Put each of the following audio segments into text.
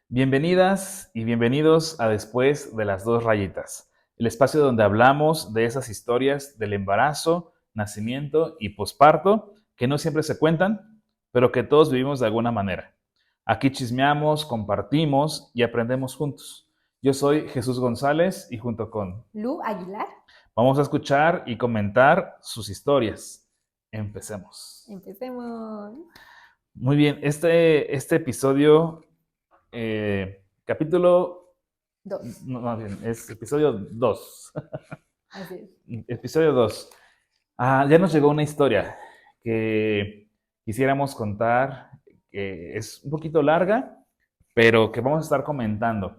Bienvenidas y bienvenidos a Después de las dos rayitas, el espacio donde hablamos de esas historias del embarazo, nacimiento y posparto que no siempre se cuentan, pero que todos vivimos de alguna manera. Aquí chismeamos, compartimos y aprendemos juntos. Yo soy Jesús González y junto con Lu Aguilar. vamos a escuchar y comentar sus historias. Empecemos. Empecemos. Muy bien, este episodio, capítulo, Dos. no, más bien, es episodio 2. Así es. Episodio 2. Ya nos llegó una historia que quisiéramos contar, que es un poquito larga, pero que vamos a estar comentando,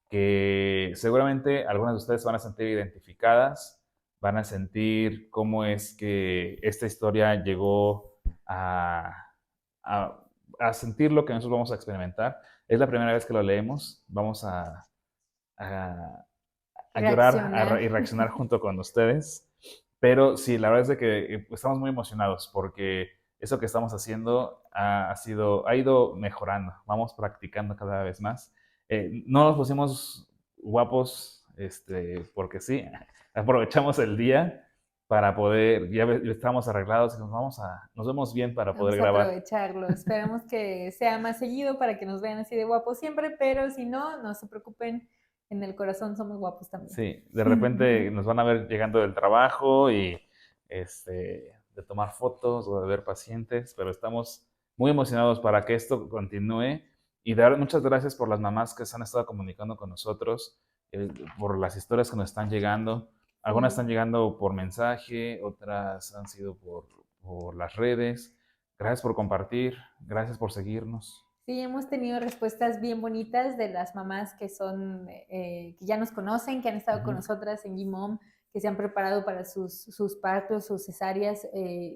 que seguramente algunas de ustedes van a sentir identificadas, van a sentir cómo es que esta historia llegó a, a sentir lo que nosotros vamos a experimentar. Es la primera vez que lo leemos, vamos a, a llorar Reaccionar. y reaccionar junto con ustedes. Pero sí, la verdad es de que estamos muy emocionados porque eso que estamos haciendo ha ido mejorando. Vamos practicando cada vez más. No nos pusimos guapos porque sí, aprovechamos el día para poder, ya estamos arreglados y nos vemos bien para poder Vamos a grabar. aprovecharlo. Esperamos que sea más seguido para que nos vean así de guapos siempre, pero si no, no se preocupen. En el corazón somos guapos también. Sí, de repente nos van a ver llegando del trabajo y de tomar fotos o de ver pacientes, pero estamos muy emocionados para que esto continúe y dar muchas gracias por las mamás que se han estado comunicando con nosotros, por las historias que nos están llegando. Algunas Sí. están llegando por mensaje, otras han sido por las redes. Gracias por compartir, gracias por seguirnos. Sí, hemos tenido respuestas bien bonitas de las mamás que son, que ya nos conocen, que han estado con Ujú. nosotras en GMOM, que se han preparado para sus partos, sus cesáreas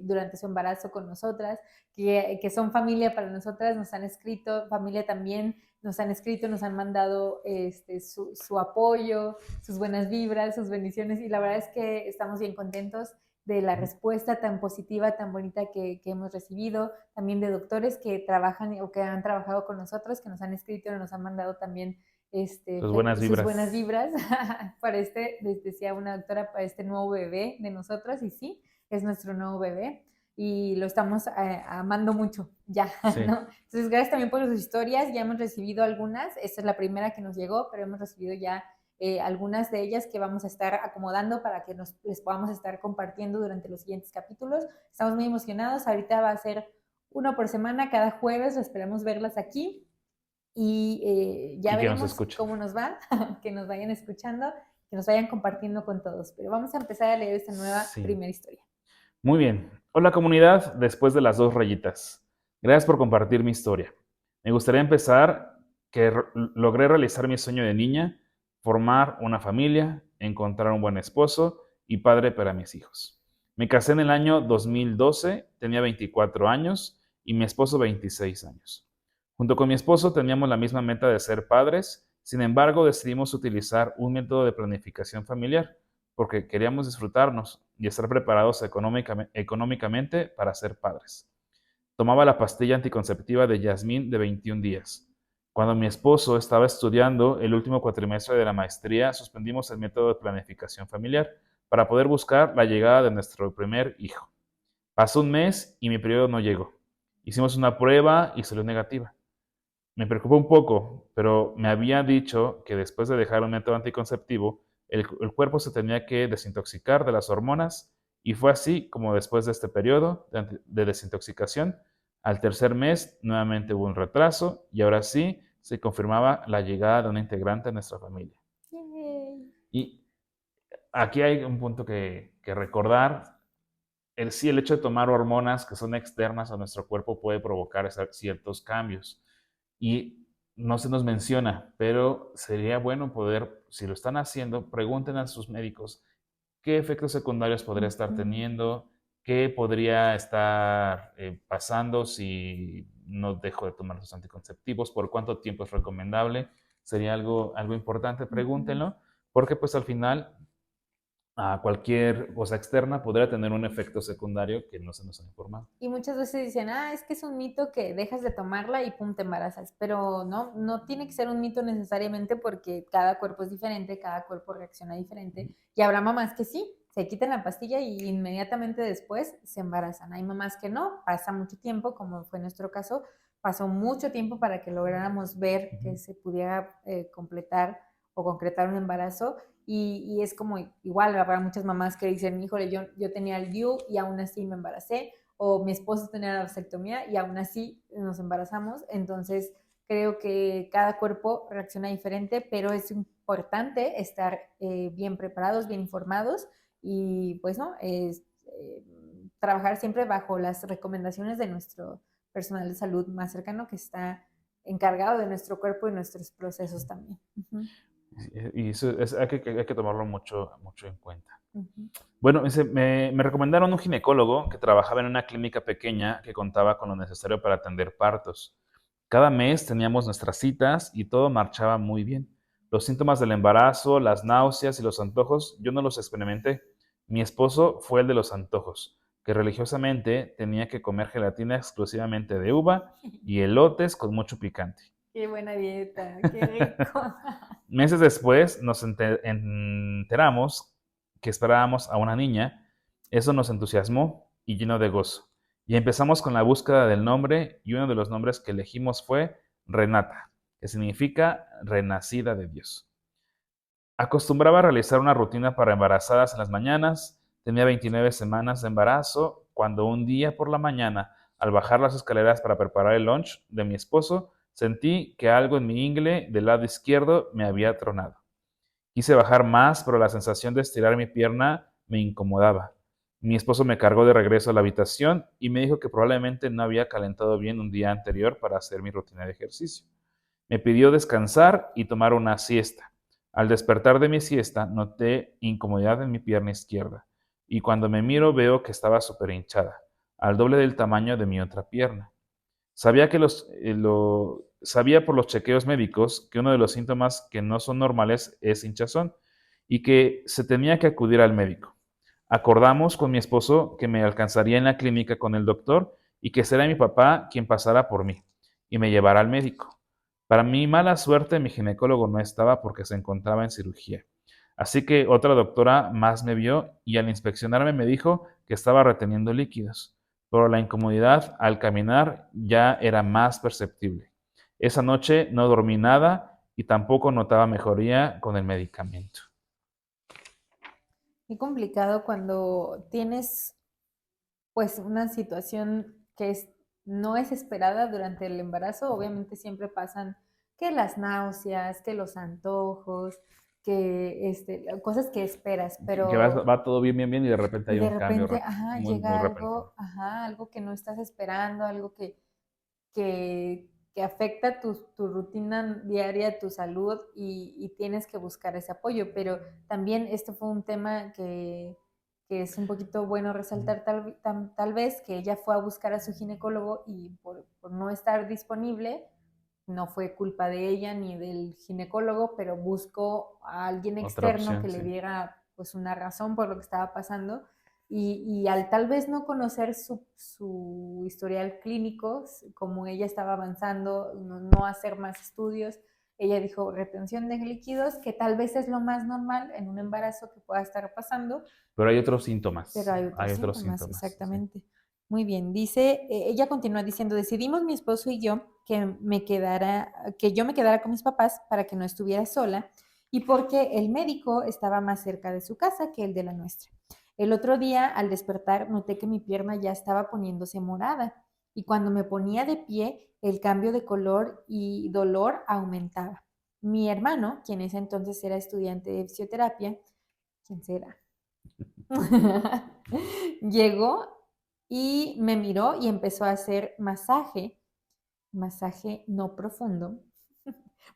durante su embarazo con nosotras, que son familia para nosotras, nos han escrito, familia también, nos han escrito, nos han mandado su apoyo, sus buenas vibras, sus bendiciones, y la verdad es que estamos bien contentos de la respuesta tan positiva, tan bonita que hemos recibido, también de doctores que trabajan o que han trabajado con nosotros, que nos han escrito, nos han mandado también Sus buenas sus vibras. buenas vibras para decía una doctora, para este nuevo bebé de nosotros, y sí, es nuestro nuevo bebé y lo estamos amando mucho ya, Sí. ¿no? Entonces, gracias también por sus historias, ya hemos recibido algunas, esta es la primera que nos llegó, pero hemos recibido ya algunas de ellas que vamos a estar acomodando para que les podamos estar compartiendo durante los siguientes capítulos. Estamos muy emocionados, ahorita va a ser uno por semana, cada jueves, esperamos verlas aquí y ya Y que nos veremos escuchen. cómo nos va, que nos vayan escuchando, que nos vayan compartiendo con todos. Pero vamos a empezar a leer esta nueva Sí. primera historia. Muy bien. Hola comunidad, después de las dos rayitas. Gracias por compartir mi historia. Me gustaría empezar que logré realizar mi sueño de niña, formar una familia, encontrar un buen esposo y padre para mis hijos. Me casé en el año 2012, tenía 24 años y mi esposo 26 años. Junto con mi esposo teníamos la misma meta de ser padres, sin embargo decidimos utilizar un método de planificación familiar porque queríamos disfrutarnos y estar preparados económicamente para ser padres. Tomaba la pastilla anticonceptiva de Yasmín de 21 días. Cuando mi esposo estaba estudiando el último cuatrimestre de la maestría, suspendimos el método de planificación familiar para poder buscar la llegada de nuestro primer hijo. Pasó un mes y mi periodo no llegó. Hicimos una prueba y salió negativa. Me preocupó un poco, pero me había dicho que después de dejar un método anticonceptivo, el cuerpo se tenía que desintoxicar de las hormonas y fue así como después de este periodo de desintoxicación, al tercer mes nuevamente hubo un retraso y ahora sí se confirmaba la llegada de una integrante de nuestra familia. Yay. Y aquí hay un punto que recordar. Sí, el hecho de tomar hormonas que son externas a nuestro cuerpo puede provocar ciertos cambios. Y no se nos menciona, pero sería bueno poder, si lo están haciendo, pregunten a sus médicos qué efectos secundarios podría estar Ujú. teniendo, qué podría estar pasando si no dejo de tomar los anticonceptivos, por cuánto tiempo es recomendable, sería algo importante, Ujú. pregúntenlo, porque pues al final a cualquier cosa externa podría tener un efecto secundario que no se nos ha informado. Y muchas veces dicen, es que es un mito que dejas de tomarla y pum, te embarazas. Pero no, no tiene que ser un mito necesariamente porque cada cuerpo es diferente, cada cuerpo reacciona diferente. Y habrá mamás que sí, se quitan la pastilla y inmediatamente después se embarazan. Hay mamás que no, pasa mucho tiempo, como fue nuestro caso, pasó mucho tiempo para que lográramos ver que se pudiera completar o concretar un embarazo. Y es como igual, habrá muchas mamás que dicen, híjole, yo tenía el DIU y aún así me embaracé, o mi esposo tenía la vasectomía y aún así nos embarazamos. Entonces, creo que cada cuerpo reacciona diferente, pero es importante estar bien preparados, bien informados y pues no, trabajar siempre bajo las recomendaciones de nuestro personal de salud más cercano que está encargado de nuestro cuerpo y nuestros procesos también. Uh-huh. Y eso hay que tomarlo mucho, mucho en cuenta. Uh-huh. Bueno, me recomendaron un ginecólogo que trabajaba en una clínica pequeña que contaba con lo necesario para atender partos. Cada mes teníamos nuestras citas y todo marchaba muy bien. Los síntomas del embarazo, las náuseas y los antojos, yo no los experimenté. Mi esposo fue el de los antojos, que religiosamente tenía que comer gelatina exclusivamente de uva y elotes con mucho picante. Qué buena dieta, qué rico. Meses después nos enteramos que esperábamos a una niña. Eso nos entusiasmó y llenó de gozo. Y empezamos con la búsqueda del nombre y uno de los nombres que elegimos fue Renata, que significa renacida de Dios. Acostumbraba a realizar una rutina para embarazadas en las mañanas. Tenía 29 semanas de embarazo cuando un día por la mañana, al bajar las escaleras para preparar el lunch de mi esposo, sentí que algo en mi ingle del lado izquierdo me había tronado. Quise bajar más, pero la sensación de estirar mi pierna me incomodaba. Mi esposo me cargó de regreso a la habitación y me dijo que probablemente no había calentado bien un día anterior para hacer mi rutina de ejercicio. Me pidió descansar y tomar una siesta. Al despertar de mi siesta, noté incomodidad en mi pierna izquierda y cuando me miro veo que estaba súper hinchada, al doble del tamaño de mi otra pierna. Sabía por los chequeos médicos que uno de los síntomas que no son normales es hinchazón y que se tenía que acudir al médico. Acordamos con mi esposo que me alcanzaría en la clínica con el doctor y que será mi papá quien pasara por mí y me llevara al médico. Para mi mala suerte, mi ginecólogo no estaba porque se encontraba en cirugía. Así que otra doctora más me vio y al inspeccionarme me dijo que estaba reteniendo líquidos, pero la incomodidad al caminar ya era más perceptible. Esa noche no dormí nada y tampoco notaba mejoría con el medicamento. Qué complicado cuando tienes pues una situación que no es esperada durante el embarazo. Obviamente siempre pasan que las náuseas, que los antojos, que cosas que esperas, Que va, pero va todo bien, bien, bien y de repente y hay de un cambio repente, muy, muy llega repentino. algo, algo que no estás esperando, algo que afecta tu rutina diaria, tu salud y tienes que buscar ese apoyo. Pero también este fue un tema que es un poquito bueno resaltar tal vez que ella fue a buscar a su ginecólogo y por no estar disponible, no fue culpa de ella ni del ginecólogo, pero buscó a alguien Otra externo opción, que le sí. diera pues una razón por lo que estaba pasando y al tal vez no conocer su historial clínico, como ella estaba avanzando, no hacer más estudios, ella dijo retención de líquidos, que tal vez es lo más normal en un embarazo que pueda estar pasando, Pero hay otros pero síntomas, hay otros hay otros síntomas, síntomas, sí. exactamente. Muy bien, dice, ella continúa diciendo, decidimos mi esposo y yo que yo me quedara con mis papás para que no estuviera sola y porque el médico estaba más cerca de su casa que el de la nuestra. El otro día, al despertar, noté que mi pierna ya estaba poniéndose morada y cuando me ponía de pie, el cambio de color y dolor aumentaba. Mi hermano, quien ese entonces era estudiante de fisioterapia, ¿quién será? Llegó y me miró y empezó a hacer masaje no profundo,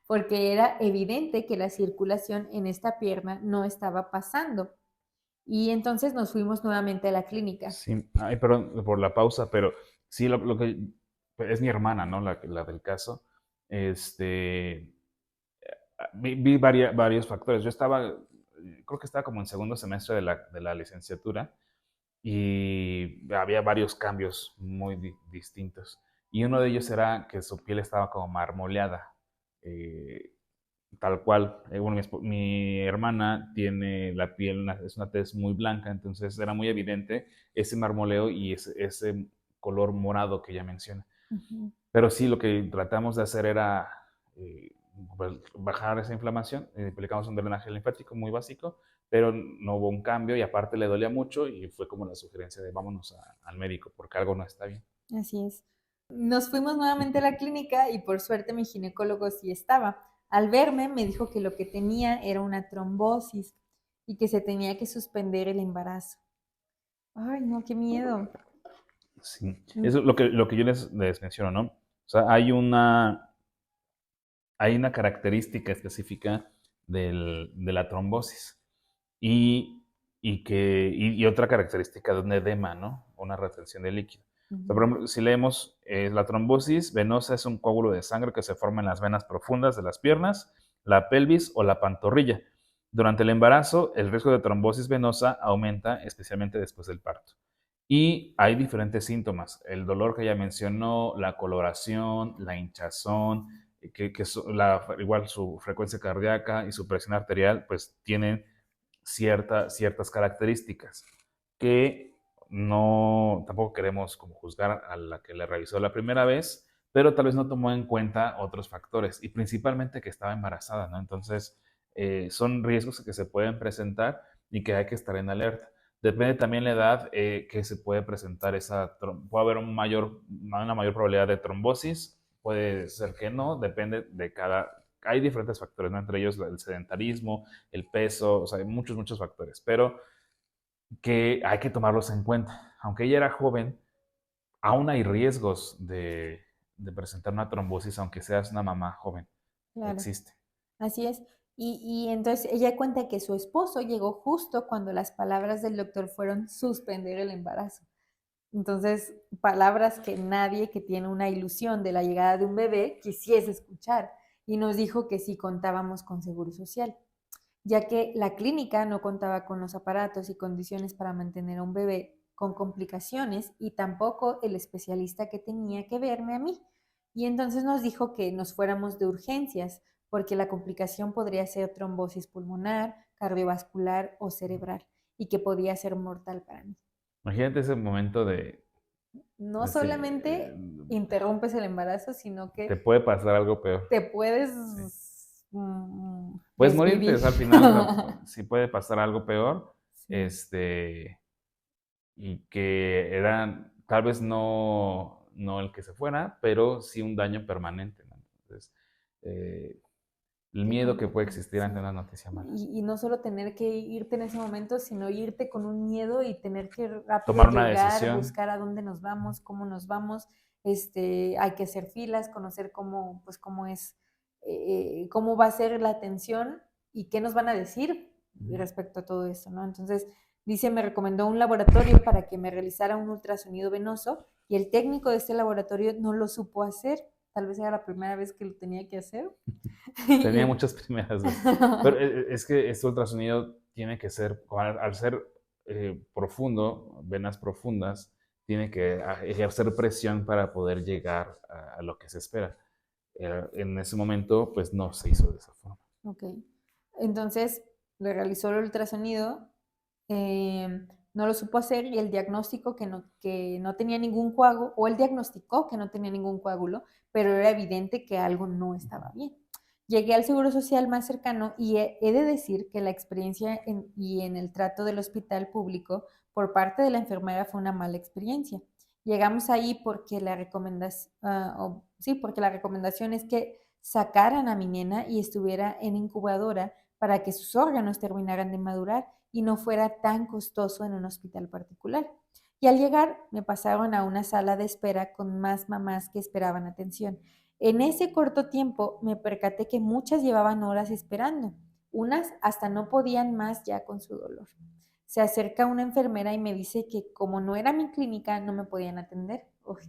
porque era evidente que la circulación en esta pierna no estaba pasando. Y entonces nos fuimos nuevamente a la clínica. Sí, ay, perdón por la pausa, pero sí, lo que es mi hermana, ¿no? La del caso. Este, vi varios factores. Creo que estaba como en segundo semestre de la licenciatura y había varios cambios muy distintos. Y uno de ellos era que su piel estaba como marmoleada, eh, tal cual. Bueno, mi hermana tiene la piel, es una tez muy blanca, entonces era muy evidente ese marmoleo y ese color morado que ella menciona. Ujú. Pero sí, lo que tratamos de hacer era eh, pues, bajar esa inflamación. Aplicamos un drenaje linfático muy básico, pero no hubo un cambio y aparte le dolía mucho y fue como la sugerencia de vámonos al médico porque algo no está bien. Así es. Nos fuimos nuevamente a la clínica y por suerte mi ginecólogo sí estaba. Al verme me dijo que lo que tenía era una trombosis y que se tenía que suspender el embarazo. Ay, no, qué miedo. Sí, Mm. eso es lo que yo les menciono, ¿no? O sea, hay una característica específica de la trombosis y, y otra característica de un edema, ¿no? Una retención de líquido. O sea, por Ujú. ejemplo, si leemos, la trombosis venosa es un coágulo de sangre que se forma en las venas profundas de las piernas, la pelvis o la pantorrilla. Durante el embarazo, el riesgo de trombosis venosa aumenta, especialmente después del parto. Y hay diferentes síntomas. El dolor que ya mencionó, la coloración, la hinchazón, igual su frecuencia cardíaca y su presión arterial, pues tienen ciertas características que no, tampoco queremos como juzgar a la que le revisó la primera vez, pero tal vez no tomó en cuenta otros factores y principalmente que estaba embarazada, ¿no? Entonces, son riesgos que se pueden presentar y que hay que estar en alerta. Depende también la edad que se puede presentar puede haber una mayor probabilidad de trombosis, puede ser que no, depende de hay diferentes factores, ¿no? Entre ellos el sedentarismo, el peso, o sea, hay muchos factores, pero que hay que tomarlos en cuenta. Aunque ella era joven, aún hay riesgos de presentar una trombosis, aunque seas una mamá joven. Claro, Existe. así es. Y entonces ella cuenta que su esposo llegó justo cuando las palabras del doctor fueron suspender el embarazo. Entonces, palabras que nadie que tiene una ilusión de la llegada de un bebé quisiese escuchar. Y nos dijo que sí contábamos con seguro social, ya que la clínica no contaba con los aparatos y condiciones para mantener a un bebé con complicaciones y tampoco el especialista que tenía que verme a mí. Y entonces nos dijo que nos fuéramos de urgencias, porque la complicación podría ser trombosis pulmonar, cardiovascular o cerebral, y que podía ser mortal para mí. Imagínate ese momento No de si, solamente interrumpes el embarazo, sino te que puede pasar algo peor. te puedes Sí. Puedes morirte, o desvivir. sea, al final, o sea, sí puede pasar algo peor. Sí. Y que era tal vez no el que se fuera, pero sí un daño permanente, ¿no? Entonces, eh, el Qué miedo que puede complicado, existir ante sí. una noticia mala. Y no solo tener que irte en ese momento, sino irte con un miedo y tener que rápido Tomar una llegar, decisión. buscar a dónde nos vamos, cómo nos vamos. Hay que hacer filas, conocer cómo, pues, cómo es, cómo va a ser la atención y qué nos van a decir respecto a todo eso, ¿no? Entonces, dice, me recomendó un laboratorio para que me realizara un ultrasonido venoso y el técnico de este laboratorio no lo supo hacer. Tal vez era la primera vez que lo tenía que hacer. Tenía Y- muchas primeras veces. Pero es que este ultrasonido tiene que ser, al ser profundo, venas profundas, tiene que ejercer presión para poder llegar a lo que se espera. En ese momento, pues no se hizo de esa forma. Ok. Entonces le realizó el ultrasonido, no lo supo hacer y el diagnóstico que no tenía ningún coágulo, o él diagnosticó que no tenía ningún coágulo, pero era evidente que algo no estaba bien. Llegué al seguro social más cercano y he de decir que la experiencia y en el trato del hospital público por parte de la enfermera fue una mala experiencia. Llegamos ahí porque sí, porque la recomendación es que sacaran a mi nena y estuviera en incubadora para que sus órganos terminaran de madurar y no fuera tan costoso en un hospital particular. Y al llegar me pasaron a una sala de espera con más mamás que esperaban atención. En ese corto tiempo me percaté que muchas llevaban horas esperando, unas hasta no podían más ya con su dolor. Se acerca una enfermera y me dice que como no era mi clínica no me podían atender. Uy.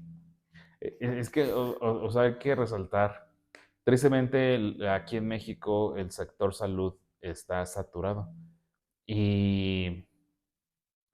Es que, o sea, hay que resaltar Tristemente, aquí en México el sector salud está saturado. Y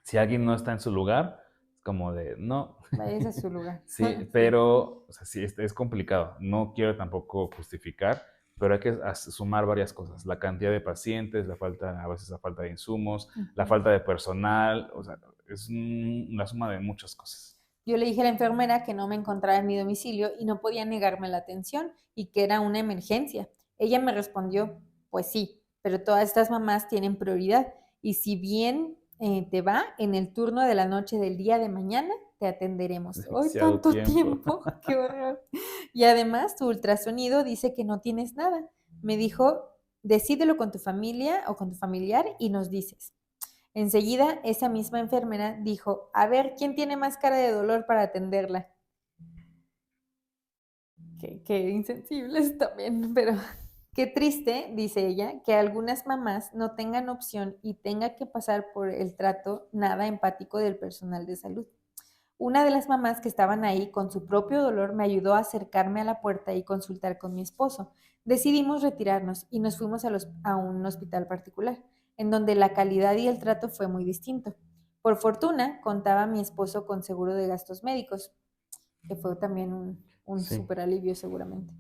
si alguien no está en su lugar, es como de, no. Vaya a su lugar. Sí, Sí. pero o sea, sí, es complicado. No quiero tampoco justificar, pero hay que sumar varias cosas. La cantidad de pacientes, a veces la falta de insumos, la Ujú. falta de personal, o sea, es una suma de muchas cosas. Yo le dije a la enfermera que no me encontraba en mi domicilio y no podía negarme la atención y que era una emergencia. Ella me respondió, pues sí, pero todas estas mamás tienen prioridad y si bien te va, en el turno de la noche del día de mañana te atenderemos. ¡Ay, Demasiado tanto tiempo. tiempo! ¡Qué horror! Y además tu ultrasonido dice que no tienes nada. Me dijo, decídelo con tu familia o con tu familiar y nos dices. Enseguida, esa misma enfermera dijo, a ver, ¿quién tiene más cara de dolor para atenderla? Qué insensibles también, pero qué triste, dice ella, que algunas mamás no tengan opción y tenga que pasar por el trato nada empático del personal de salud. Una de las mamás que estaban ahí con su propio dolor me ayudó a acercarme a la puerta y consultar con mi esposo. Decidimos retirarnos y nos fuimos a un hospital particular, en donde la calidad y el trato fue muy distinto. Por fortuna, contaba mi esposo con seguro de gastos médicos, que fue también un Sí. súper alivio seguramente.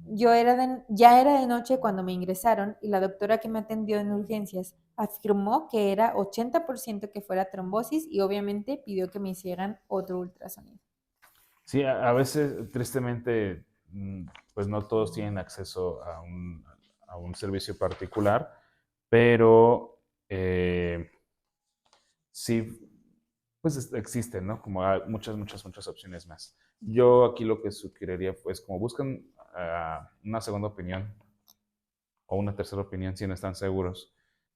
Ya era de noche cuando me ingresaron y la doctora que me atendió en urgencias afirmó que era 80% que fuera trombosis y obviamente pidió que me hicieran otro ultrasonido. Sí, a veces, tristemente, pues no todos tienen acceso a un servicio particular, pero sí, pues existen, ¿no? Como hay muchas opciones más. Yo aquí lo que sugeriría, pues, como buscan una segunda opinión o una tercera opinión si no están seguros,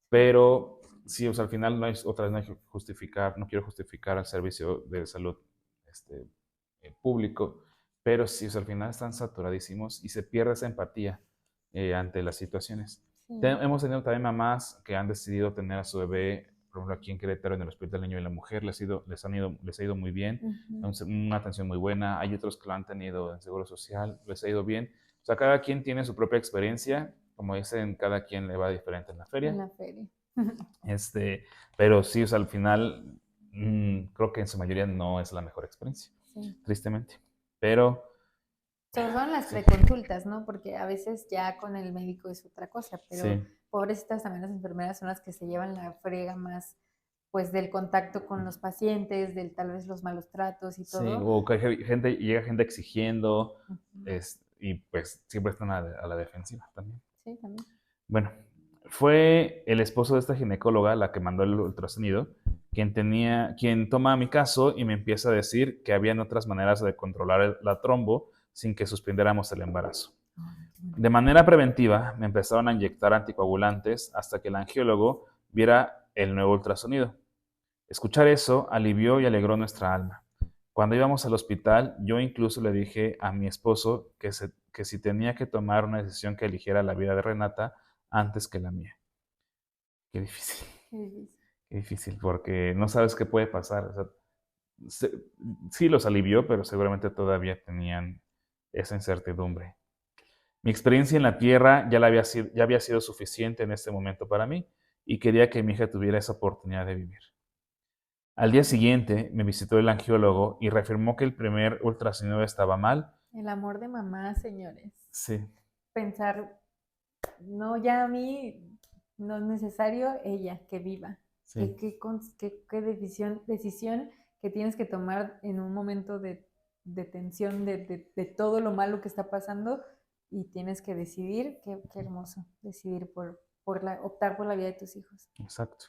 pero sí, o sea, al final no hay, otra vez no hay que justificar, no quiero justificar al servicio de salud este, público, pero sí, o sea, al final están saturadísimos y se pierde esa empatía ante las situaciones. Sí. Hemos tenido también mamás que han decidido tener a su bebé, por ejemplo, aquí en Querétaro, en el Hospital del Niño y la Mujer, les ha ido muy bien, Ujú. una atención muy buena. Hay otros que lo han tenido en Seguro Social, les ha ido bien. O sea, cada quien tiene su propia experiencia, como dicen, cada quien le va diferente en la En feria. la feria. Este, pero sí, o sea, al final, creo que en su mayoría no es la mejor experiencia, Sí. tristemente. Pero, Sobre todo en las sí, preconsultas, ¿no? Porque a veces ya con el médico es otra cosa, pero sí, pobrecitas también las enfermeras son las que se llevan la frega más, pues, del contacto con los pacientes, del tal vez los malos tratos y sí. todo. O que llega gente exigiendo, Ujú. y pues siempre están a la defensiva también. Sí, también. Bueno, fue el esposo de esta ginecóloga la que mandó el ultrasonido, quien toma mi caso y me empieza a decir que habían otras maneras de controlar la trombo sin que suspendiéramos el embarazo. Ay, qué bueno. De manera preventiva, me empezaron a inyectar anticoagulantes hasta que el angiólogo viera el nuevo ultrasonido. Escuchar eso alivió y alegró nuestra alma. Cuando íbamos al hospital, yo incluso le dije a mi esposo que si tenía que tomar una decisión que eligiera la vida de Renata antes que la mía. Qué difícil, Qué difícil. qué difícil, porque no sabes qué puede pasar. O sea, se- sí los alivió, pero seguramente todavía tenían esa incertidumbre. Mi experiencia en la tierra ya había sido suficiente en este momento para mí y quería que mi hija tuviera esa oportunidad de vivir. Al día siguiente me visitó el angiólogo y reafirmó que el primer ultrasonido estaba mal. El amor de mamá, señores. Sí, Pensar, no, ya a mí no es necesario ella que viva. sí, Qué decisión que tienes que tomar en un momento de tensión, de todo lo malo que está pasando y tienes que decidir, qué hermoso, decidir optar por la vida de tus hijos. exacto.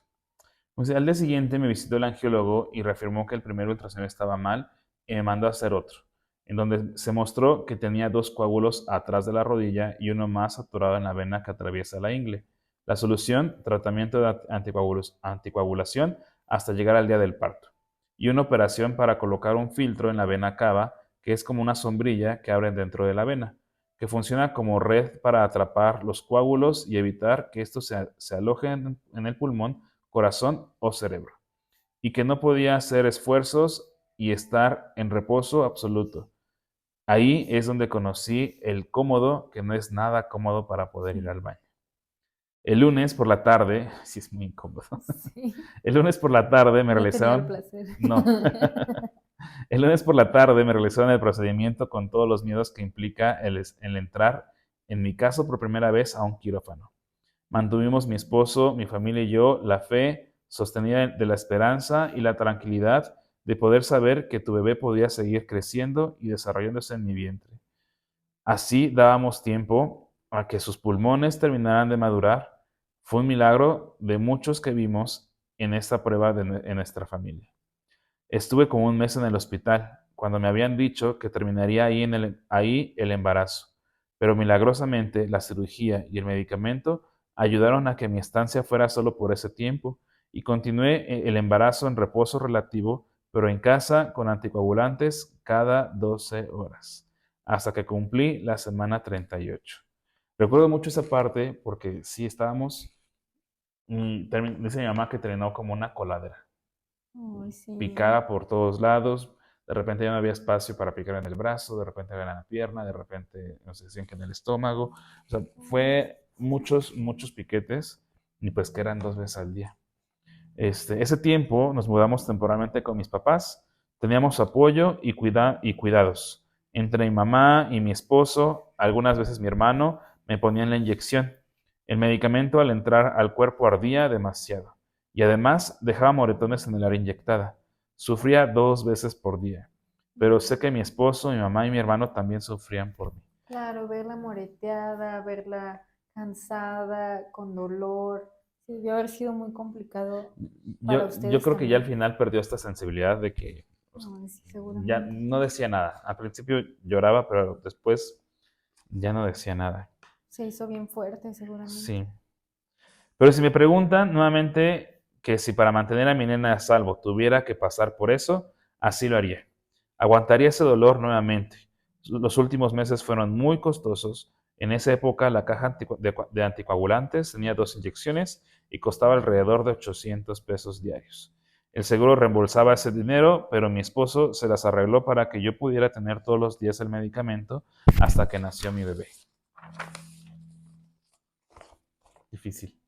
O sea, al día siguiente me visitó el angiólogo y reafirmó que el primer ultrasonido estaba mal y me mandó a hacer otro, en donde se mostró que tenía dos coágulos atrás de la rodilla y uno más atorado en la vena que atraviesa la ingle. La solución, tratamiento de anticoagulación hasta llegar al día del parto. Y una operación para colocar un filtro en la vena cava, que es como una sombrilla que abre dentro de la vena, que funciona como red para atrapar los coágulos y evitar que estos se alojen en el pulmón, corazón o cerebro, y que no podía hacer esfuerzos y estar en reposo absoluto. Ahí es donde conocí el cómodo, que no es nada cómodo para poder ir al baño. El lunes por la tarde, sí es muy incómodo. Sí, El lunes por la tarde me no tenía el realizaron, placer. no. El lunes por la tarde me realizaron el procedimiento con todos los miedos que implica el entrar, en mi caso por primera vez, a un quirófano. Mantuvimos mi esposo, mi familia y yo la fe sostenida de la esperanza y la tranquilidad de poder saber que tu bebé podía seguir creciendo y desarrollándose en mi vientre. Así dábamos tiempo a que sus pulmones terminaran de madurar. Fue un milagro de muchos que vimos en esta prueba en nuestra familia. Estuve como un mes en el hospital, cuando me habían dicho que terminaría ahí el embarazo, pero milagrosamente la cirugía y el medicamento ayudaron a que mi estancia fuera solo por ese tiempo y continué el embarazo en reposo relativo, pero en casa con anticoagulantes cada 12 horas, hasta que cumplí la semana 38. Recuerdo mucho esa parte porque sí estábamos, dice mi mamá que terminó como una coladera, Ay, sí. picada por todos lados. De repente ya no había espacio para picar en el brazo, de repente en la pierna, de repente nos decían que en el estómago. O sea, fue muchos piquetes y pues que eran 2 veces al día. Ese tiempo nos mudamos temporalmente con mis papás. Teníamos apoyo y cuidados. Entre mi mamá y mi esposo, algunas veces mi hermano, me ponían la inyección. El medicamento al entrar al cuerpo ardía demasiado. Y además dejaba moretones en el área inyectada. Sufría 2 veces por día. Pero sé que mi esposo, mi mamá y mi hermano también sufrían por mí. Claro, verla moreteada, verla cansada, con dolor, sí, debió haber sido muy complicado para Yo ustedes creo que ya al también. final perdió esta sensibilidad de que, o sea, Ay, sí, ya seguramente. no decía nada. Al principio lloraba, pero después ya no decía nada. Se hizo bien fuerte, seguramente. Sí. Pero si me preguntan nuevamente que si para mantener a mi nena a salvo tuviera que pasar por eso, así lo haría. Aguantaría ese dolor nuevamente. Los últimos meses fueron muy costosos. En esa época la caja de anticoagulantes tenía 2 inyecciones y costaba alrededor de 800 pesos diarios. El seguro reembolsaba ese dinero, pero mi esposo se las arregló para que yo pudiera tener todos los días el medicamento hasta que nació mi bebé. Difícil.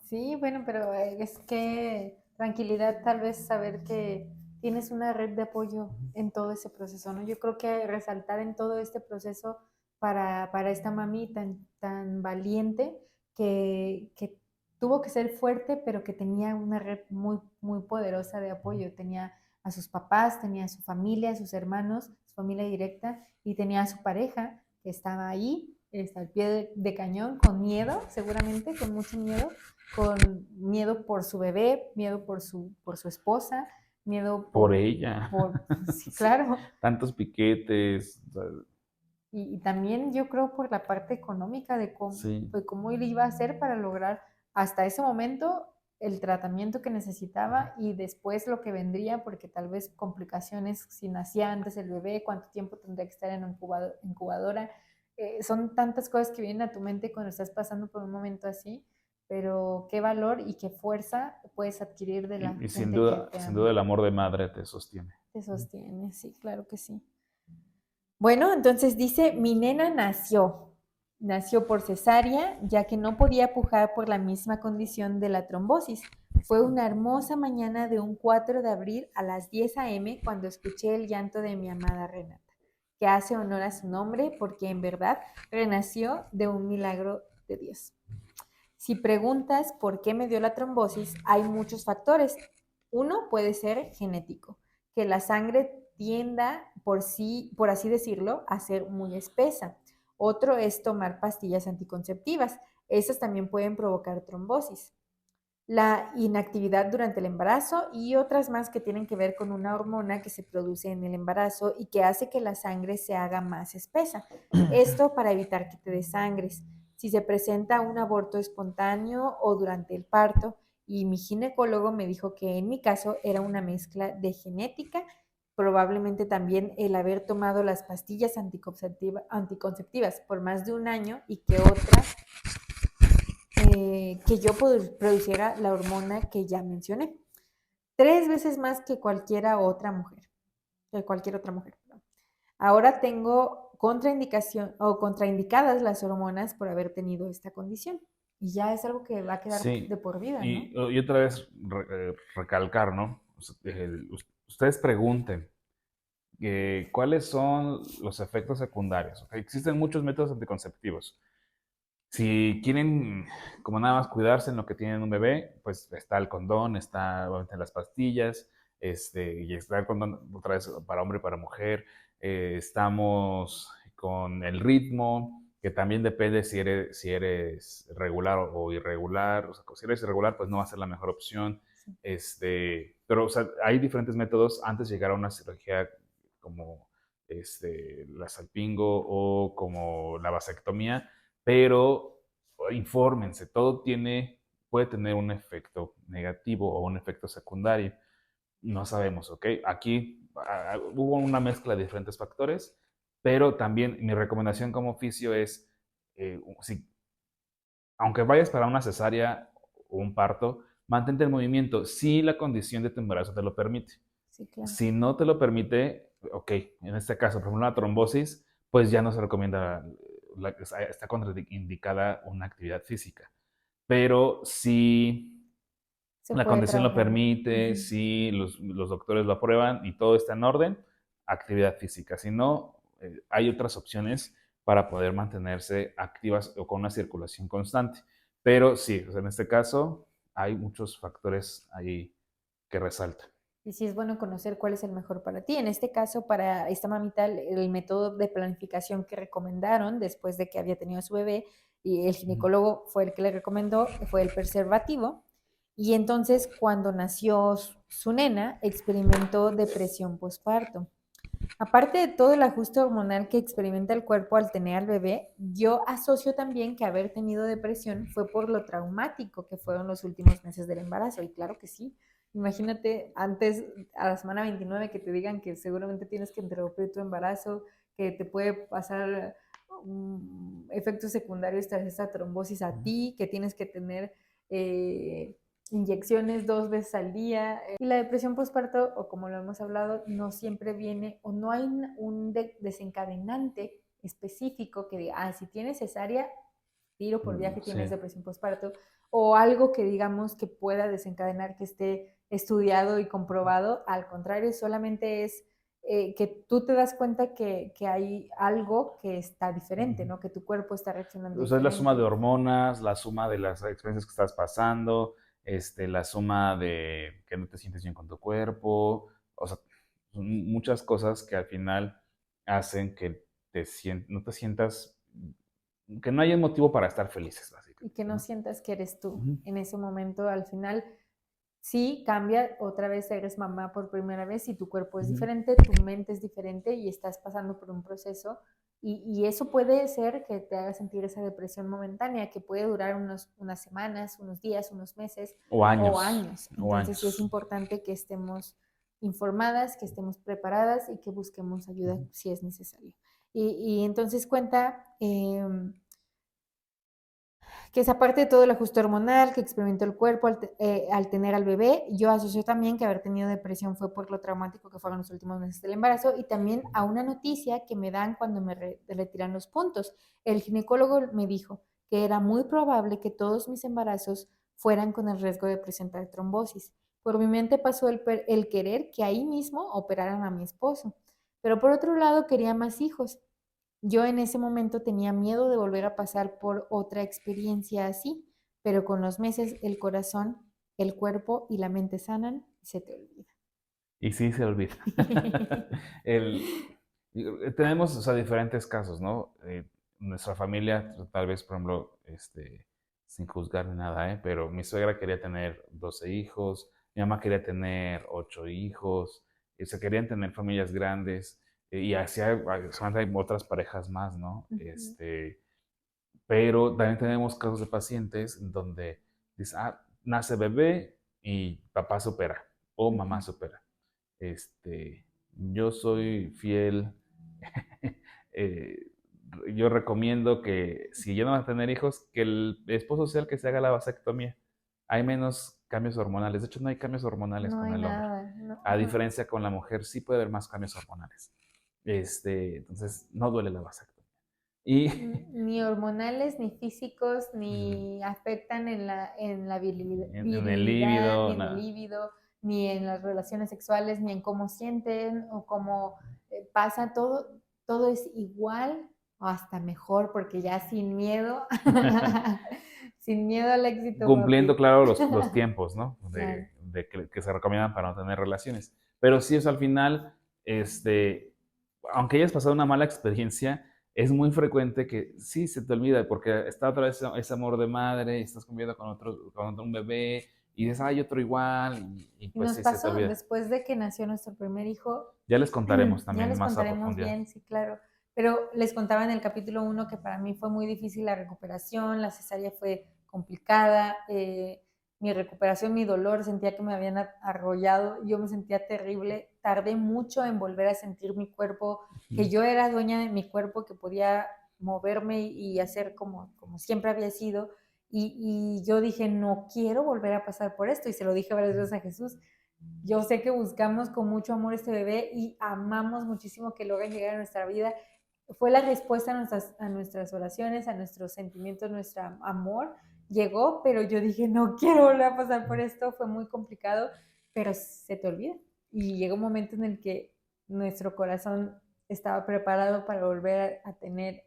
Sí, bueno, pero es que tranquilidad tal vez saber que tienes una red de apoyo en todo ese proceso, ¿no? Yo creo que resaltar en todo este proceso para esta mami tan valiente que tuvo que ser fuerte, pero que tenía una red muy poderosa de apoyo. Tenía a sus papás, tenía a su familia, a sus hermanos, su familia directa, y tenía a su pareja que estaba ahí, está al pie de cañón, con miedo, seguramente, con mucho miedo, con miedo por su bebé, miedo por su esposa, miedo Por ella. sí, Sí. claro. Tantos piquetes. Y también yo creo por la parte económica Sí. de cómo él iba a hacer para lograr hasta ese momento el tratamiento que necesitaba y después lo que vendría, porque tal vez complicaciones, si nacía antes el bebé, cuánto tiempo tendría que estar en incubadora. Son tantas cosas que vienen a tu mente cuando estás pasando por un momento así, pero qué valor y qué fuerza puedes adquirir de la Y gente que te sin duda ama. el amor de madre te sostiene. Te sostiene, sí, claro que sí. Bueno, entonces dice, mi nena nació por cesárea, ya que no podía pujar por la misma condición de la trombosis. Fue una hermosa mañana de un 4 de abril a las 10 a.m. cuando escuché el llanto de mi amada Renata, que hace honor a su nombre porque en verdad renació de un milagro de Dios. Si preguntas por qué me dio la trombosis, hay muchos factores. Uno puede ser genético, que la sangre tienda por así decirlo, a ser muy espesa. Otro es tomar pastillas anticonceptivas. Esas también pueden provocar trombosis. La inactividad durante el embarazo y otras más que tienen que ver con una hormona que se produce en el embarazo y que hace que la sangre se haga más espesa. Esto para evitar que te desangres. Si se presenta un aborto espontáneo o durante el parto, y mi ginecólogo me dijo que en mi caso era una mezcla de genética, probablemente también el haber tomado las pastillas anticonceptivas por más de un año y que otra que yo produciera la hormona que ya mencioné. 3 veces más que cualquier otra mujer. Ahora tengo contraindicación o contraindicadas las hormonas por haber tenido esta condición. Y ya es algo que va a quedar de Sí, por vida, ¿no? y otra vez recalcar, ¿no? O sea, ustedes pregunten cuáles son los efectos secundarios. ¿Ok? Existen muchos métodos anticonceptivos. Si quieren como nada más cuidarse en lo que tienen un bebé, pues está el condón, está obviamente las pastillas, y está el condón otra vez para hombre y para mujer. Estamos con el ritmo, que también depende si eres regular o irregular. O sea, si eres irregular, pues no va a ser la mejor opción. Sí. Pero o sea, hay diferentes métodos antes de llegar a una cirugía como la salpingo o como la vasectomía, pero infórmense, puede tener un efecto negativo o un efecto secundario. No sabemos, ¿ok? Aquí hubo una mezcla de diferentes factores, pero también mi recomendación como oficio es, aunque vayas para una cesárea o un parto, mantente en movimiento si la condición de tu embarazo te lo permite. Sí, claro. Si no te lo permite, ok, en este caso, por ejemplo, una trombosis, pues ya no se recomienda, está contraindicada una actividad física. Pero si Se la puede condición lo trabajar. permite, Ujú. si los doctores lo aprueban y todo está en orden, actividad física. Si no, hay otras opciones para poder mantenerse activas o con una circulación constante. Pero sí, o sea, en este caso hay muchos factores ahí que resaltan. Y sí es bueno conocer cuál es el mejor para ti. En este caso, para esta mamita, el método de planificación que recomendaron después de que había tenido a su bebé y el Ujú. ginecólogo fue el que le recomendó, fue el preservativo. Y entonces, cuando nació su nena, experimentó depresión postparto. Aparte de todo el ajuste hormonal que experimenta el cuerpo al tener al bebé, yo asocio también que haber tenido depresión fue por lo traumático que fueron los últimos meses del embarazo. Y claro que sí. Imagínate antes, a la semana 29, que te digan que seguramente tienes que interrumpir tu embarazo, que te puede pasar efectos secundarios tras esta trombosis a ti, que tienes que tener inyecciones 2 veces al día. Y la depresión postparto, o como lo hemos hablado, no siempre viene o no hay un desencadenante específico que diga, si tienes cesárea, tiro por viaje, tienes Sí. depresión postparto, o algo que digamos que pueda desencadenar, que esté estudiado y comprobado. Al contrario, solamente es que tú te das cuenta que hay algo que está diferente, Ujú. ¿no? Que tu cuerpo está reaccionando O sea, es la suma de diferente. hormonas, la suma de las experiencias que estás pasando, la suma de que no te sientes bien con tu cuerpo, o sea, son muchas cosas que al final hacen que no te sientas, que no haya motivo para estar felices, Y que básicamente, no ¿no? sientas que eres tú Ujú, en ese momento. Al final, sí, cambia, otra vez eres mamá por primera vez y tu cuerpo es ujú. diferente, tu mente es diferente y estás pasando por un proceso. Y eso puede ser que te haga sentir esa depresión momentánea, que puede durar unas semanas, unos días, unos meses O o años, años. o Entonces sí es años. importante que estemos informadas, que estemos preparadas y que busquemos ayuda Ujú. si es necesario. Y entonces cuenta que es aparte de todo el ajuste hormonal que experimentó el cuerpo al tener al bebé. Yo asocio también que haber tenido depresión fue por lo traumático que fueron los últimos meses del embarazo y también a una noticia que me dan cuando me retiran los puntos. El ginecólogo me dijo que era muy probable que todos mis embarazos fueran con el riesgo de presentar trombosis. Por mi mente pasó el querer que ahí mismo operaran a mi esposo, pero por otro lado quería más hijos. Yo en ese momento tenía miedo de volver a pasar por otra experiencia así, pero con los meses el corazón, el cuerpo y la mente sanan y se te olvida. Y sí se olvida. El, tenemos, o sea, diferentes casos, ¿no? Nuestra familia, tal vez, por ejemplo, sin juzgar ni nada, ¿eh? Pero mi suegra quería tener 12 hijos, mi mamá quería tener 8 hijos, y se querían tener familias grandes, y así hay otras parejas más, ¿no? Ujú. Pero también tenemos casos de pacientes donde dice, nace bebé y papá supera o mamá Ujú. supera. Yo soy fiel. eh, yo recomiendo que si ya no van a tener hijos, que el esposo sea el que se haga la vasectomía. Hay menos cambios hormonales. De hecho, no hay cambios hormonales No con hay el hombre. nada, no. A diferencia con la mujer, sí puede haber más cambios hormonales. Entonces no duele la vasectomía. Y Ni hormonales, ni físicos, Ujú. ni afectan en la En el virilidad, ni líbido, en el nada. líbido, ni en las relaciones sexuales, ni en cómo sienten o cómo pasa todo. Todo es igual o hasta mejor, porque ya sin miedo, sin miedo al éxito, Cumpliendo, papi. claro, los tiempos, ¿no? Claro. De que se recomiendan para no tener relaciones. Pero sí, eso al final, aunque hayas pasado una mala experiencia, es muy frecuente que sí se te olvida, porque está otra vez ese amor de madre, y estás conviviendo con un bebé, y dices, hay otro igual, y Y pues nos sí se te pasó, olvida. después de que nació nuestro primer hijo, Ya les contaremos ya también les más a contaremos profundidad. bien, sí, claro. Pero les contaba en el capítulo 1 que para mí fue muy difícil la recuperación, la cesárea fue complicada, mi recuperación, mi dolor, sentía que me habían arrollado, yo me sentía terrible, tardé mucho en volver a sentir mi cuerpo, que yo era dueña de mi cuerpo, que podía moverme y hacer como siempre había sido. Y yo dije, no quiero volver a pasar por esto, y se lo dije varias veces a Jesús. Yo sé que buscamos con mucho amor este bebé y amamos muchísimo que logre llegar a nuestra vida. Fue la respuesta a nuestras oraciones, a nuestros sentimientos, nuestro amor. Llegó, pero yo dije, no quiero volver a pasar por esto, fue muy complicado, pero se te olvida. Y llega un momento en el que nuestro corazón estaba preparado para volver a tener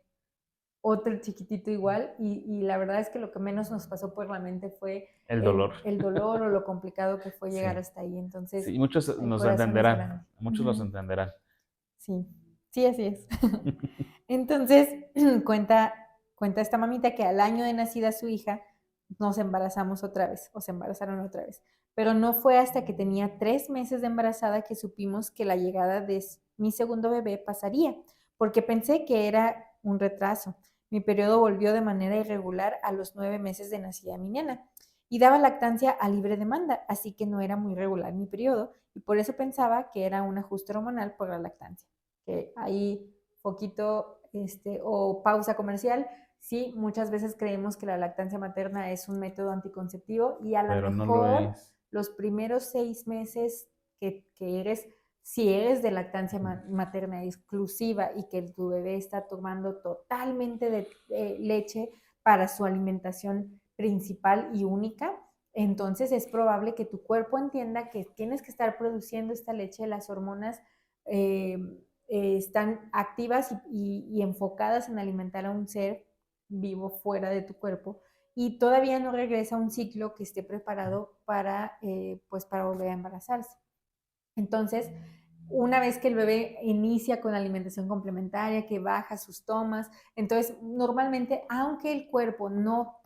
otro chiquitito igual, y la verdad es que lo que menos nos pasó por la mente fue El dolor. el dolor o lo complicado que fue llegar Sí, hasta ahí. Entonces, sí, muchos el nos corazón es grande. entenderán, muchos nos Ujú. entenderán. Sí, sí, así es. Entonces, cuenta, cuenta esta mamita que al año de nacida su hija, nos embarazamos otra vez, o se embarazaron otra vez. Pero no fue hasta que tenía 3 meses de embarazada que supimos que la llegada de mi segundo bebé pasaría, porque pensé que era un retraso. Mi periodo volvió de manera irregular a los 9 meses de nacida mi nena y daba lactancia a libre demanda, así que no era muy regular mi periodo y por eso pensaba que era un ajuste hormonal por la lactancia. Que ahí poquito o pausa comercial. Sí, muchas veces creemos que la lactancia materna es un método anticonceptivo y a lo Pero no lo mejor es. los primeros 6 meses que eres, si eres de lactancia materna exclusiva y que tu bebé está tomando totalmente de leche para su alimentación principal y única, entonces es probable que tu cuerpo entienda que tienes que estar produciendo esta leche, las hormonas eh, están activas y enfocadas en alimentar a un ser vivo fuera de tu cuerpo y todavía no regresa a un ciclo que esté preparado pues para volver a embarazarse. Entonces, una vez que el bebé inicia con alimentación complementaria, que baja sus tomas, entonces normalmente, aunque el cuerpo no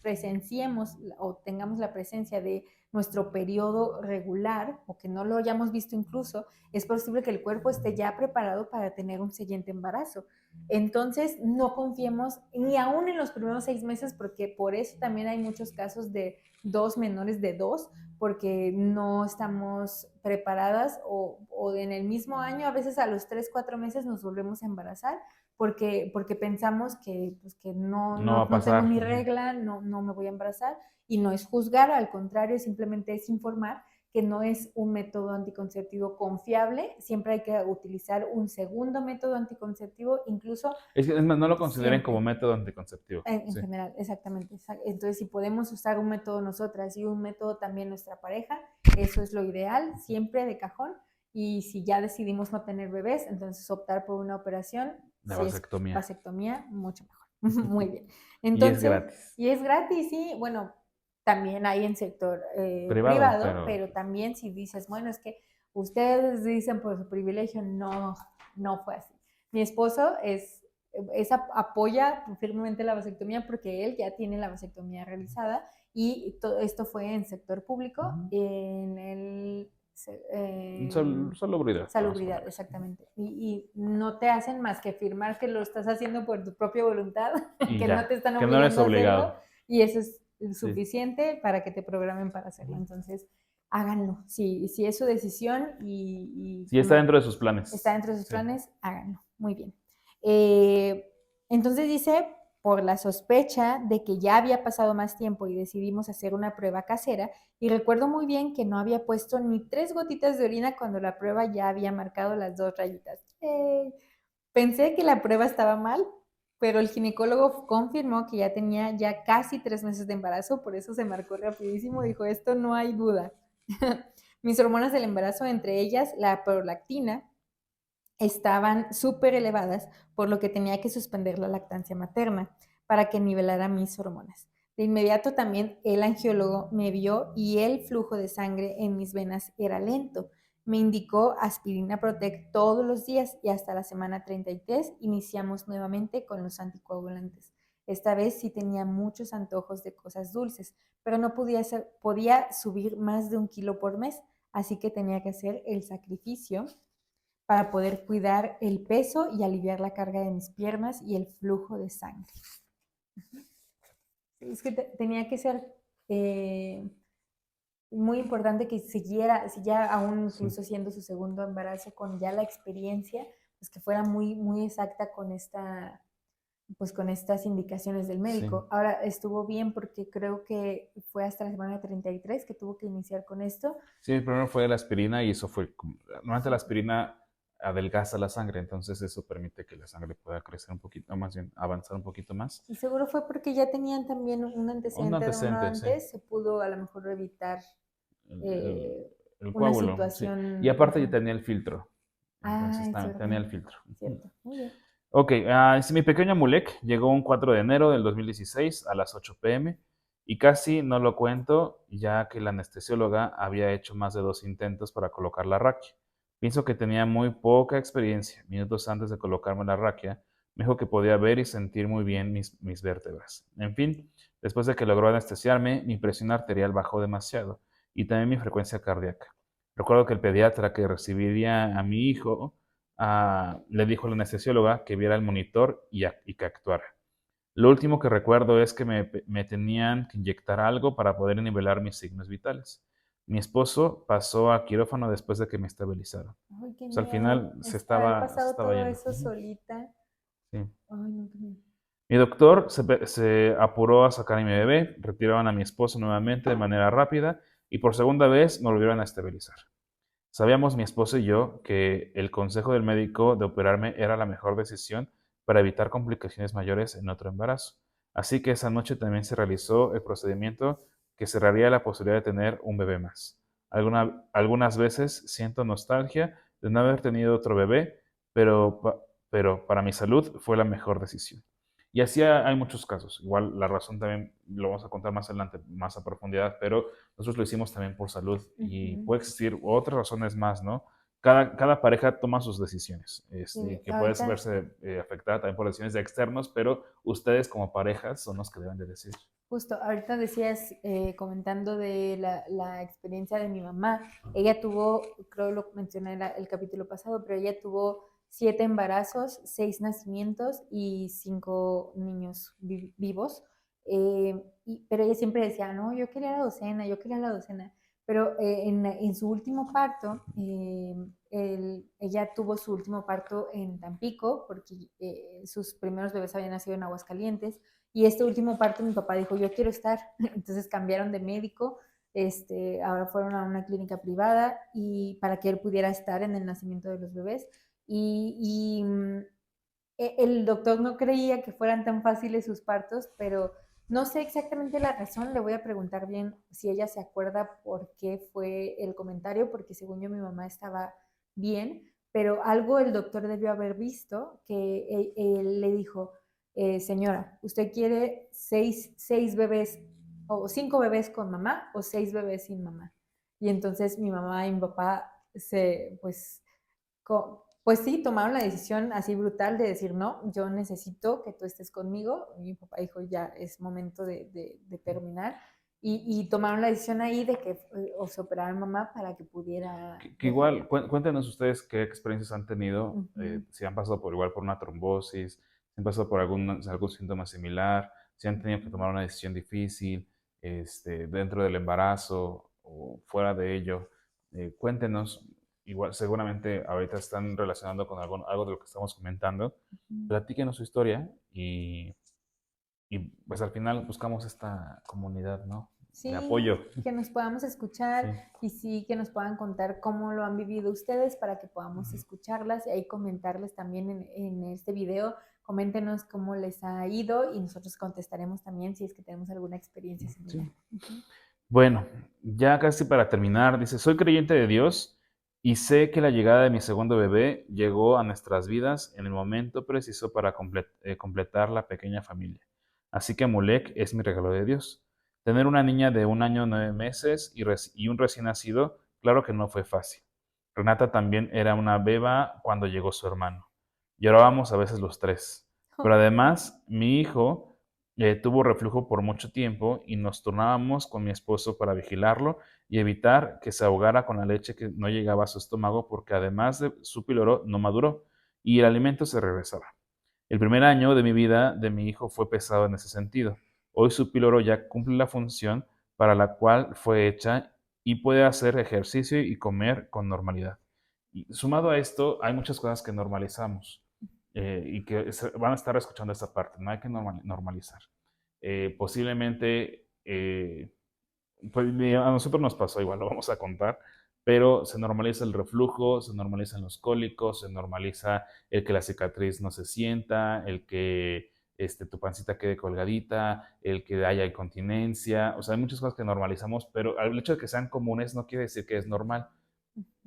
presenciemos o tengamos la presencia de nuestro periodo regular o que no lo hayamos visto incluso, es posible que el cuerpo esté ya preparado para tener un siguiente embarazo. Entonces, no confiemos ni aún en los primeros 6 meses, porque por eso también hay muchos casos de dos menores de 2, porque no estamos preparadas o en el mismo año, a veces a los 3 4 meses nos volvemos a embarazar porque pensamos que, pues, que no, No va no, a no tengo pasar. mi regla, no me voy a embarazar, y no es juzgar, al contrario, simplemente es informar que no es un método anticonceptivo confiable, siempre hay que utilizar un segundo método anticonceptivo, incluso Es más, no lo consideren como siempre. método anticonceptivo. En Sí. general, exactamente. Entonces, si podemos usar un método nosotras y un método también nuestra pareja, eso es lo ideal, siempre de cajón. Y si ya decidimos no tener bebés, entonces optar por una operación, La si es vasectomía. vasectomía, mucho mejor. Muy bien. Y es Entonces, gratis. y es gratis, sí. Bueno, también hay en sector Privado, privado, pero pero también si dices, bueno, es que ustedes dicen por su privilegio, no, no fue así. Mi esposo apoya firmemente la vasectomía porque él ya tiene la vasectomía realizada y todo esto fue en sector público, en el salubridad, vamos a salubridad, ponerlo así. exactamente. Y no te hacen más que firmar que lo estás haciendo por tu propia voluntad, Y que no te ya, están que no eres obligando a hacerlo, obligado. y eso es Sí. suficiente para que te programen para hacerlo. Entonces, háganlo. Si es su decisión y Sí, está dentro de sus está planes. dentro de sus Sí. planes, háganlo. Muy bien. Eh, entonces dice, por la sospecha de que ya había pasado más tiempo y decidimos hacer una prueba casera, y recuerdo muy bien que no había puesto ni 3 gotitas de orina cuando la prueba ya había marcado las 2 rayitas. Eh, Pensé que la prueba estaba mal, pero el ginecólogo confirmó que ya tenía ya casi 3 meses de embarazo, por eso se marcó rapidísimo, dijo, esto no hay duda. Mis hormonas del embarazo, entre ellas la prolactina, estaban súper elevadas, por lo que tenía que suspender la lactancia materna para que nivelara mis hormonas. De inmediato también el angiólogo me vio y el flujo de sangre en mis venas era lento. Me indicó aspirina Protect todos los días y hasta la semana 33 iniciamos nuevamente con los anticoagulantes. Esta vez sí tenía muchos antojos de cosas dulces, pero no podía subir más de 1 kilo por mes, así que tenía que hacer el sacrificio para poder cuidar el peso y aliviar la carga de mis piernas y el flujo de sangre. Es que tenía que ser eh, muy importante que siguiera, si ya aún Sí, incluso siendo su segundo embarazo, con ya la experiencia, pues que fuera muy, muy exacta con pues con estas indicaciones del sí. médico. Ahora estuvo bien porque creo que fue hasta la semana 33 que tuvo que iniciar con esto. Sí, el primero fue la aspirina y eso fue, normalmente la aspirina adelgaza la sangre, entonces eso permite que la sangre pueda crecer un poquito, o más bien avanzar un poquito más. Y seguro fue porque ya tenían también un Un antecedente de uno antecedente, sí. antes, se pudo a lo mejor evitar El, el- eh, el una coágulo, sí. Y situación. aparte ya Ajá. tenía el filtro, Ah, entonces es tenía verdad, el filtro. Ujú. cierto. Muy bien. Ok, sí, mi pequeño Mulek llegó un 4 de enero del 2016 a las 8 p.m. y casi no lo cuento ya que la anestesióloga había hecho más de 2 intentos para colocar la raquia. Pienso que tenía muy poca experiencia. Minutos antes de colocarme la raquia, me dijo que podía ver y sentir muy bien mis vértebras. En fin, después de que logró anestesiarme, mi presión arterial bajó demasiado y también mi frecuencia cardíaca. Recuerdo que el pediatra que recibiría a mi hijo le dijo a la anestesióloga que viera el monitor y que actuara. Lo último que recuerdo es que me tenían que inyectar algo para poder nivelar mis signos vitales. Mi esposo pasó a quirófano después de que me estabilizaron. Ay, qué Pues al miedo. final Haber se pasado estaba todo yendo. eso Ujú, solita. sí. Ay, no, qué miedo. Mi doctor se apuró a sacar a mi bebé, retiraron a mi esposo nuevamente de manera rápida y por segunda vez me volvieron a estabilizar. Sabíamos mi esposo y yo que el consejo del médico de operarme era la mejor decisión para evitar complicaciones mayores en otro embarazo. Así que esa noche también se realizó el procedimiento que cerraría la posibilidad de tener un bebé más. Algunas veces siento nostalgia de no haber tenido otro bebé, pero, pero para mi salud fue la mejor decisión. Y así hay muchos casos. Igual la razón también lo vamos a contar más adelante, más a profundidad, pero nosotros lo hicimos también por salud y Ujú. puede existir otras razones más, ¿no? Cada pareja toma sus decisiones, Sí, que puedes ahorita verse afectada también por decisiones de externos, pero ustedes como parejas son los que deben de decir. justo, ahorita decías, comentando de la experiencia de mi mamá, ella tuvo, creo lo mencioné en el capítulo pasado, pero ella tuvo 7 embarazos, 6 nacimientos y 5 niños vivos. Pero ella siempre decía, no, yo quería la docena, yo quería la docena. Pero en su último parto, ella tuvo su último parto en Tampico, porque sus primeros bebés habían nacido en Aguascalientes. Y este último parto mi papá dijo, yo quiero estar. Entonces cambiaron de médico, ahora fueron a una clínica privada y para que él pudiera estar en el nacimiento de los bebés. El doctor no creía que fueran tan fáciles sus partos, pero no sé exactamente la razón. Le voy a preguntar bien si ella se acuerda por qué fue el comentario, porque según yo mi mamá estaba bien, pero algo el doctor debió haber visto que él le dijo, señora, ¿usted quiere seis bebés o 5 bebés con mamá o 6 bebés sin mamá? Y entonces mi mamá y mi papá pues pues sí, tomaron la decisión así brutal de decir, no, yo necesito que tú estés conmigo. Mi papá dijo, ya es momento de terminar. Y tomaron la decisión ahí de que o se operara a mamá para que pudiera Que dejar. igual, cuéntenos ustedes qué experiencias han tenido, Ujú. si han pasado por igual por una trombosis, si han pasado por algún síntoma similar, si han tenido que tomar una decisión difícil, dentro del embarazo o fuera de ello. Cuéntenos, igual seguramente ahorita están relacionando con algo de lo que estamos comentando. Ujú. Platíquenos su historia y pues al final buscamos esta comunidad, ¿no? de Sí, apoyo. que nos podamos Sí. escuchar y sí que nos puedan contar cómo lo han vivido ustedes para que podamos Ujú. escucharlas y ahí comentarles también en este video. Coméntenos cómo les ha ido y nosotros contestaremos también si es que tenemos alguna experiencia similar. Sí. Ujú. Bueno, ya casi para terminar, dice, soy creyente de Dios y sé que la llegada de mi segundo bebé llegó a nuestras vidas en el momento preciso para completar la pequeña familia. Así que Molec es mi regalo de Dios. Tener una niña de 1 año 9 meses y un recién nacido, claro que no fue fácil. Renata también era una beba cuando llegó su hermano. Llorábamos a veces los tres. Pero además, mi hijo tuvo reflujo por mucho tiempo y nos turnábamos con mi esposo para vigilarlo y evitar que se ahogara con la leche que no llegaba a su estómago porque además de su píloro no maduró y el alimento se regresaba. El primer año de mi vida de mi hijo fue pesado en ese sentido. Hoy su píloro ya cumple la función para la cual fue hecha y puede hacer ejercicio y comer con normalidad. Y sumado a esto, hay muchas cosas que normalizamos y que van a estar escuchando esta parte. No hay que normalizar. Posiblemente, pues, a nosotros nos pasó igual, lo vamos a contar, pero se normaliza el reflujo, se normalizan los cólicos, se normaliza el que la cicatriz no se sienta, el que tu pancita quede colgadita, el que haya incontinencia, o sea, hay muchas cosas que normalizamos, pero el hecho de que sean comunes no quiere decir que es normal,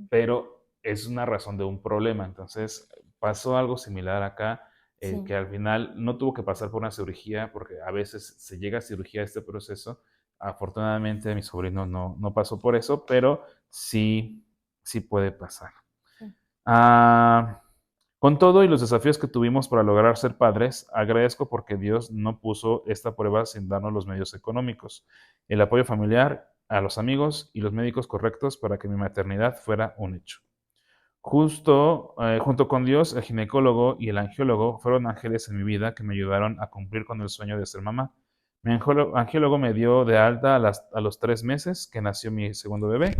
pero es una razón de un problema. Entonces, pasó algo similar acá, Sí. que al final no tuvo que pasar por una cirugía, porque a veces se llega a cirugía este proceso. Afortunadamente, mi sobrino no pasó por eso, pero sí, sí puede pasar. Sí. Ah, con todo y los desafíos que tuvimos para lograr ser padres, agradezco porque Dios no puso esta prueba sin darnos los medios económicos, el apoyo familiar, a los amigos y los médicos correctos para que mi maternidad fuera un hecho. Junto con Dios, el ginecólogo y el angiólogo fueron ángeles en mi vida que me ayudaron a cumplir con el sueño de ser mamá. Mi angiólogo me dio de alta a los 3 meses que nació mi segundo bebé,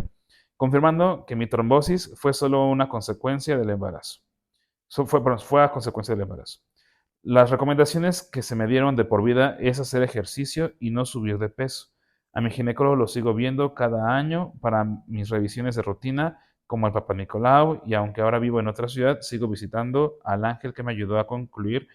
confirmando que mi trombosis fue solo una consecuencia del embarazo. Fue a consecuencia del embarazo. Las recomendaciones que se me dieron de por vida es hacer ejercicio y no subir de peso. A mi ginecólogo lo sigo viendo cada año para mis revisiones de rutina, como el Papa Nicolau, y aunque ahora vivo en otra ciudad, sigo visitando al ángel que me ayudó a concluir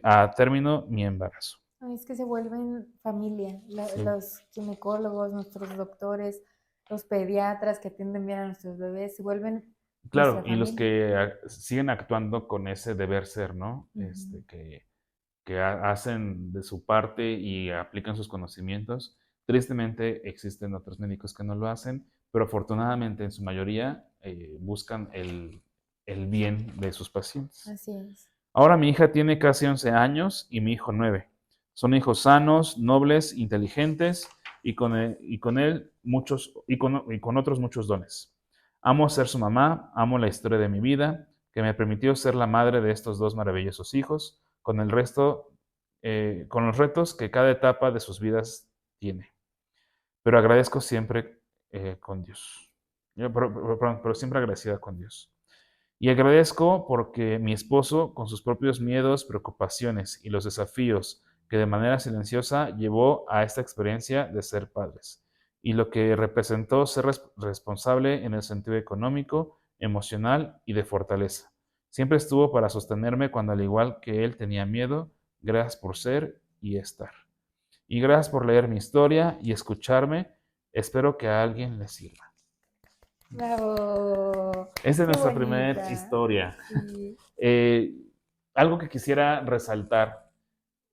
a término mi embarazo. Ay, es que se vuelven familia, Sí. los ginecólogos, nuestros doctores, los pediatras que atienden bien a nuestros bebés, se vuelven Claro, nuestra y los familia. que siguen actuando con ese deber ser, ¿no? Ujú. Que hacen de su parte y aplican sus conocimientos. Tristemente existen otros médicos que no lo hacen, pero afortunadamente en su mayoría buscan el bien de sus pacientes. Así es. Ahora mi hija tiene casi 11 años y mi hijo 9. Son hijos sanos, nobles, inteligentes y con él muchos y con otros muchos dones. Amo ser su mamá, amo la historia de mi vida, que me permitió ser la madre de estos dos maravillosos hijos, con los retos que cada etapa de sus vidas tiene. Pero agradezco siempre con Dios. Pero siempre agradecida con Dios. Y agradezco porque mi esposo, con sus propios miedos, preocupaciones y los desafíos que de manera silenciosa llevó a esta experiencia de ser padres, y lo que representó ser responsable en el sentido económico, emocional y de fortaleza. Siempre estuvo para sostenerme cuando al igual que él tenía miedo. Gracias por ser y estar. Y gracias por leer mi historia y escucharme. Espero que a alguien le sirva. Bravo, Esa es qué nuestra primera bonita. historia. Sí. Eh, Algo que quisiera resaltar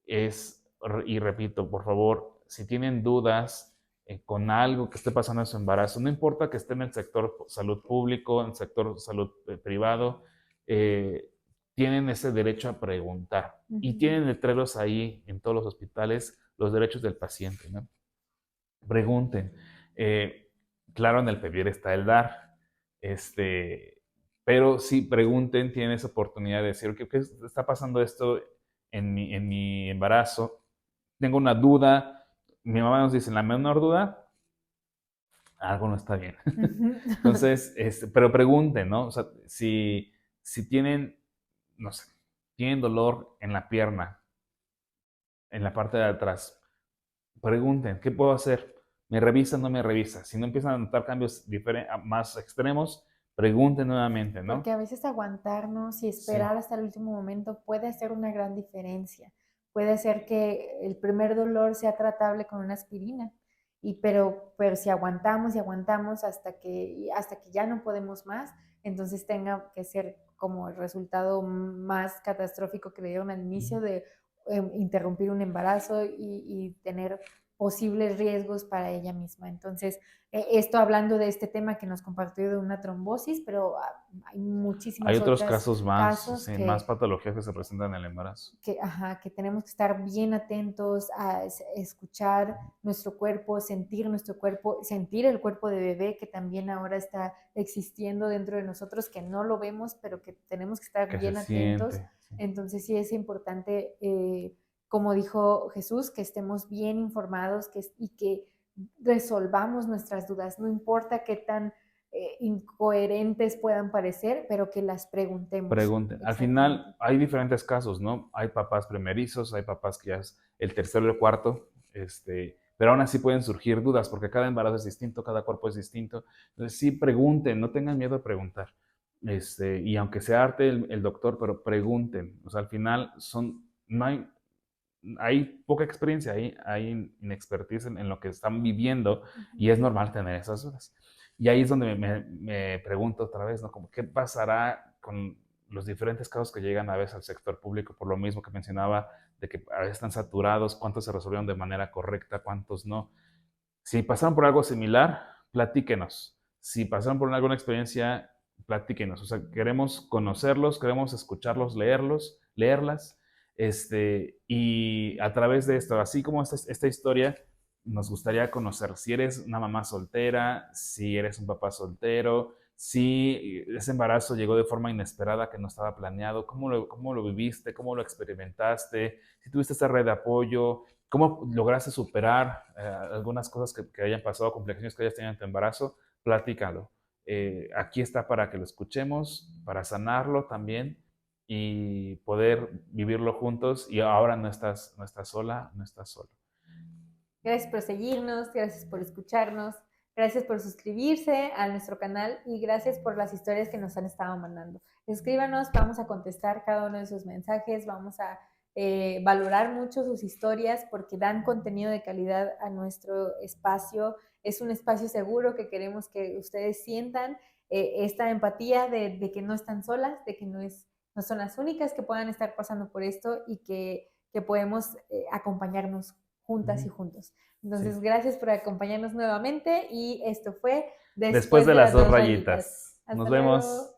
es, y repito, por favor, si tienen dudas con algo que esté pasando en su embarazo, no importa que esté en el sector salud público, en el sector salud privado, eh, tienen ese derecho a preguntar. Y Ujú. tienen letreros ahí en todos los hospitales, los derechos del paciente, ¿no? Pregunten. Eh, claro, en el pedir está el dar. Este, pero si pregunten, tienen esa oportunidad de decir, ¿qué está pasando esto en mi embarazo? Tengo una duda. Mi mamá nos dice, la menor duda, algo no está bien. Ujú. Entonces, pero pregunten, ¿no? O sea, si tienen, no sé, tienen dolor en la pierna, en la parte de atrás, pregunten, ¿qué puedo hacer? ¿Me revisa o no me revisa? Si no empiezan a notar cambios más extremos, pregunten nuevamente, Porque ¿no? a veces aguantarnos y Sí, esperar hasta el último momento puede hacer una gran diferencia. Puede hacer que el primer dolor sea tratable con una aspirina, pero si aguantamos y aguantamos hasta que ya no podemos más, entonces tenga que ser como el resultado más catastrófico que le dieron al inicio de interrumpir un embarazo y tener posibles riesgos para ella misma. Entonces, esto hablando de este tema que nos compartió de una trombosis, pero hay hay muchísimos otros otros casos más, casos sí, más patologías que se presentan en el embarazo. ajá, que tenemos que estar bien atentos a escuchar nuestro cuerpo, sentir el cuerpo de bebé que también ahora está existiendo dentro de nosotros, que no lo vemos, pero que tenemos que estar Que se bien atentos. siente, sí. Entonces sí es importante, como dijo Jesús, que estemos bien informados y que resolvamos nuestras dudas, no importa qué tan incoherentes puedan parecer, pero que las preguntemos. Pregunten. Al Exactamente. final hay diferentes casos, ¿no? Hay papás primerizos, hay papás que ya es el tercero o el cuarto, pero aún así pueden surgir dudas porque cada embarazo es distinto, cada cuerpo es distinto. Entonces sí pregunten, no tengan miedo a preguntar. Y aunque sea arte el doctor, pero pregunten. O sea, al final no hay poca experiencia, hay inexpertise en lo que están viviendo y es normal tener esas dudas. Y ahí es donde me pregunto otra vez, ¿no? Como, ¿qué pasará con los diferentes casos que llegan a veces al sector público por lo mismo que mencionaba, de que a veces están saturados, cuántos se resolvieron de manera correcta, cuántos no? Si pasaron por algo similar, platíquenos. Si pasaron por alguna experiencia, platíquenos. O sea, queremos conocerlos, queremos escucharlos, leerlas. Y a través de esto, así como esta historia, nos gustaría conocer si eres una mamá soltera, si eres un papá soltero, si ese embarazo llegó de forma inesperada que no estaba planeado, cómo lo viviste, cómo lo experimentaste, si tuviste esa red de apoyo, ¿cómo lograste superar algunas cosas que hayan pasado, complicaciones que hayas tenido en tu embarazo? Platícalo. Aquí está para que lo escuchemos, para sanarlo también y poder vivirlo juntos. Y ahora no estás sola, no estás solo. Gracias por seguirnos, gracias por escucharnos, gracias por suscribirse a nuestro canal y gracias por las historias que nos han estado mandando. Escríbanos, vamos a contestar cada uno de sus mensajes, vamos a valorar mucho sus historias porque dan contenido de calidad a nuestro espacio. Es un espacio seguro que queremos que ustedes sientan esta empatía de que no están solas, de que no son las únicas que puedan estar pasando por esto y que podemos acompañarnos Uh juntas y -huh. juntos. Sí. Entonces, gracias por acompañarnos nuevamente y esto fue Después Después de de las las dos dos rayitas. rayitas. Nos Hasta vemos. luego.